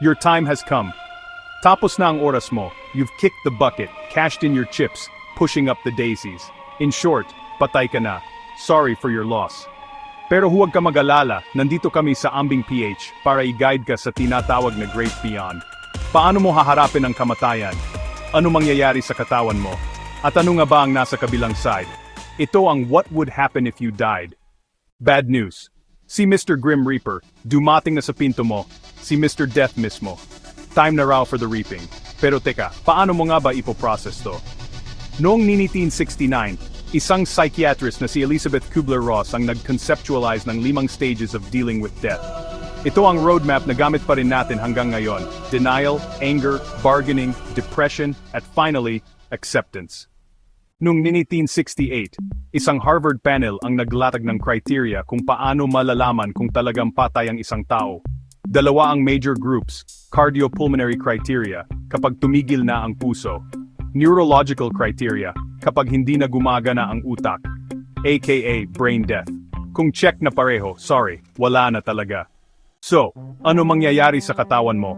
Your time has come. Tapos na ang oras mo. You've kicked the bucket, cashed in your chips, pushing up the daisies. In short, patay ka na. Sorry for your loss. Pero huwag ka mag-alala, nandito kami sa Ambing PH para i-guide ka sa tinatawag na Great Beyond. Paano mo haharapin ang kamatayan? Ano mangyayari sa katawan mo? At ano nga ba ang nasa kabilang side? Ito ang what would happen if you died. Bad news. Si Mr. Grim Reaper, dumating na sa pinto mo. Si Mr. Death mismo. Time na raw for the reaping. Pero teka, paano mo nga ba ipoprocess to? Noong 1969, isang psychiatrist na si Elizabeth Kubler-Ross ang nag-conceptualize ng 5 stages of dealing with death. Ito ang roadmap na gamit pa rin natin hanggang ngayon. Denial, anger, bargaining, depression, at finally, acceptance. Noong 1968, isang Harvard panel ang naglatag ng criteria kung paano malalaman kung talagang patay ang isang tao. 2 ang major groups, cardiopulmonary criteria, kapag tumigil na ang puso. Neurological criteria, kapag hindi na gumagana ang utak, aka brain death. Kung check na pareho, sorry, wala na talaga. So, ano mangyayari sa katawan mo?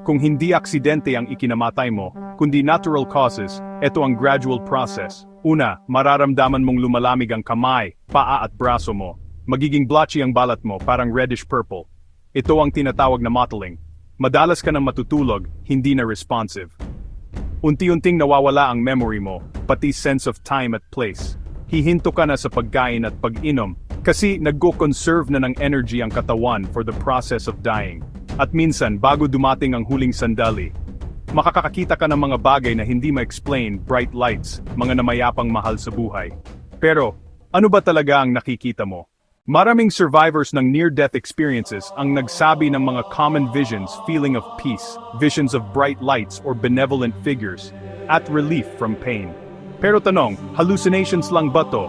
Kung hindi aksidente ang ikinamatay mo, kundi natural causes, ito ang gradual process. Una, mararamdaman mong lumalamig ang kamay, paa at braso mo. Magiging blotchy ang balat mo, parang reddish-purple. Ito ang tinatawag na mottling. Madalas ka nang matutulog, hindi na responsive. Unti-unting nawawala ang memory mo, pati sense of time at place. Hihinto ka na sa pagkain at pag-inom, kasi nagko-conserve na ng energy ang katawan for the process of dying. At minsan, bago dumating ang huling sandali, makakakita ka ng mga bagay na hindi ma-explain, bright lights, mga namayapang mahal sa buhay. Pero, ano ba talaga ang nakikita mo? Maraming survivors ng near-death experiences ang nagsabi ng mga common visions, feeling of peace, visions of bright lights or benevolent figures, at relief from pain. Pero tanong, hallucinations lang ba to?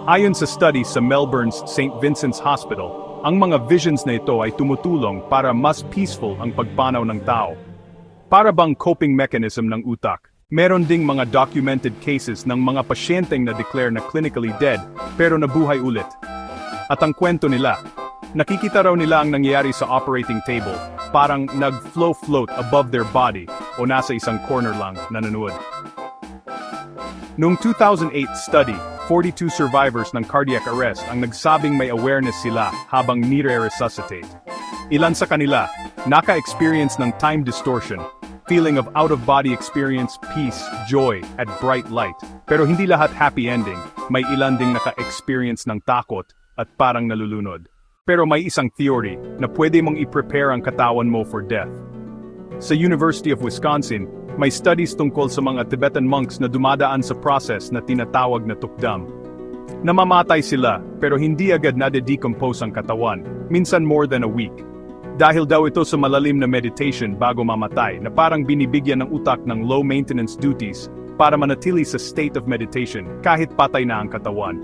Ayon sa study sa Melbourne's St. Vincent's Hospital, ang mga visions na ito ay tumutulong para mas peaceful ang pagpanaw ng tao. Para bang coping mechanism ng utak? Meron ding mga documented cases ng mga pasyenteng na-declare na clinically dead, pero nabuhay ulit. At ang kwento nila, nakikita raw nila ang nangyayari sa operating table, parang nag-float above their body o nasa isang corner lang nanonood. Noong 2008 study, 42 survivors ng cardiac arrest ang nagsabing may awareness sila habang nire-resuscitate. Ilan sa kanila, naka-experience ng time distortion, feeling of out-of-body experience, peace, joy, at bright light. Pero hindi lahat happy ending, may ilan ding naka-experience ng takot, at parang nalulunod. Pero may isang theory na pwede mong i-prepare ang katawan mo for death. Sa University of Wisconsin, may studies tungkol sa mga Tibetan monks na dumadaan sa process na tinatawag na tukdam. Namamatay sila, pero hindi agad nade-decompose ang katawan, minsan more than a week. Dahil daw ito sa malalim na meditation bago mamatay na parang binibigyan ng utak ng low-maintenance duties para manatili sa state of meditation kahit patay na ang katawan.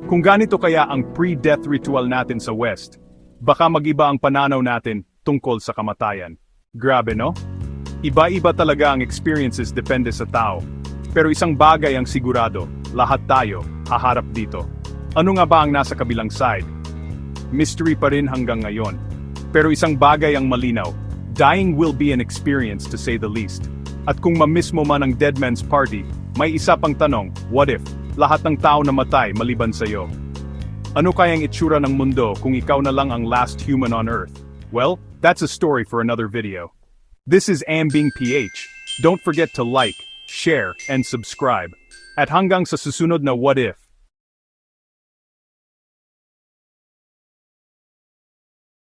Kung ganito kaya ang pre-death ritual natin sa West, baka mag-iba ang pananaw natin tungkol sa kamatayan. Grabe no? Iba-iba talaga ang experiences depende sa tao. Pero isang bagay ang sigurado, lahat tayo haharap dito. Ano nga ba ang nasa kabilang side? Mystery pa rin hanggang ngayon. Pero isang bagay ang malinaw, dying will be an experience to say the least. At kung mamiss mo man ang dead man's party, may isa pang tanong, what if? Lahat ng tao na matay maliban sa iyo. Ano kayang itsura ng mundo kung ikaw na lang ang last human on Earth? Well, that's a story for another video. This is Ambing PH. Don't forget to like, share, and subscribe. At hanggang sa susunod na What If.